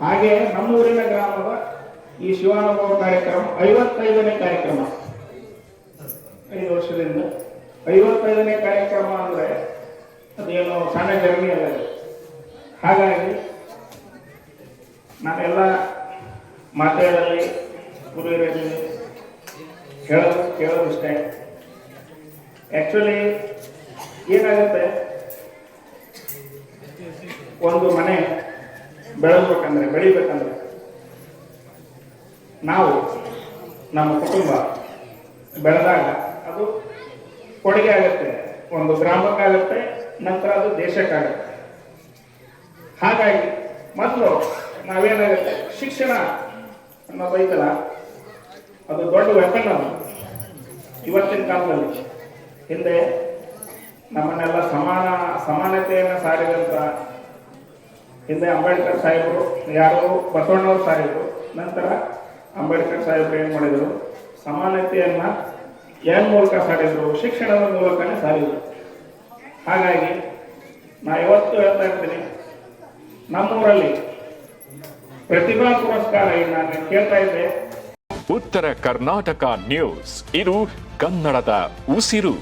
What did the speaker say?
ಹಾಗೆ ನಮ್ಮೂರಿನ ಗ್ರಾಮದ ಈ ಶಿವಾನುಭವ ಕಾರ್ಯಕ್ರಮ 55ನೇ ಕಾರ್ಯಕ್ರಮ. 5 ವರ್ಷದಿಂದ 55ನೇ ಕಾರ್ಯಕ್ರಮ ಅಂದರೆ ಅದೇನು ಸಣ್ಣ ಜರ್ನಿ ಅಲ್ಲ. ಹಾಗಾಗಿ ನಾನೆಲ್ಲ ಮಾತೆಯಲ್ಲಿ ಗುರುವಿರಲ್ಲಿ ಕೇಳೋದು ಇಷ್ಟೇ. ಆ್ಯಕ್ಚುಲಿ ಏನಾಗುತ್ತೆ, ಒಂದು ಮನೆ ಬೆಳಿಬೇಕಂದ್ರೆ ನಾವು ನಮ್ಮ ಕುಟುಂಬ ಬೆಳೆದಾಗ ಅದು ಕೊಡುಗೆ ಆಗುತ್ತೆ, ಒಂದು ಗ್ರಾಮಕ್ಕಾಗುತ್ತೆ, ನಂತರ ಅದು ದೇಶಕ್ಕಾಗುತ್ತೆ. ಹಾಗಾಗಿ ಮೊದಲು ನಾವೇನಾಗುತ್ತೆ, ಶಿಕ್ಷಣ ಅನ್ನೋದು ಐತಲ್ಲ, ಅದು ದೊಡ್ಡ ವೆಪನ್. ಅದು ಇವತ್ತಿನ ಕಾಲದಲ್ಲಿ ಹಿಂದೆ ನಮ್ಮನ್ನೆಲ್ಲ ಸಮಾನತೆಯನ್ನು ಸಾರಿದಂಥ ಹಿಂದೆ ಅಂಬೇಡ್ಕರ್ ಸಾಹೇಬರು, ಯಾರು ಬಸವಣ್ಣವ್ರು ಸಾಹೇಬರು, ನಂತರ ಅಂಬೇಡ್ಕರ್ ಸಾಹೇಬರು ಏನು ಮಾಡಿದರು, ಸಮಾನತೆಯನ್ನು ಏನ್ ಮೂಲಕ ಸಾರಿದ್ರು, ಶಿಕ್ಷಣದ ಮೂಲಕನೇ ಸಾರಿದ್ರು. ಹಾಗಾಗಿ ನಾ ಇವತ್ತು ಹೇಳ್ತಾ ಇರ್ತೀನಿ, ನಮ್ಮೂರಲ್ಲಿ ಪ್ರತಿಭಾ ಪುರಸ್ಕಾರ ನಾನು ಕೇಳ್ತಾ ಇದ್ದೆ. ಉತ್ತರ ಕರ್ನಾಟಕ ನ್ಯೂಸ್, ಇದು ಕನ್ನಡದ ಉಸಿರು.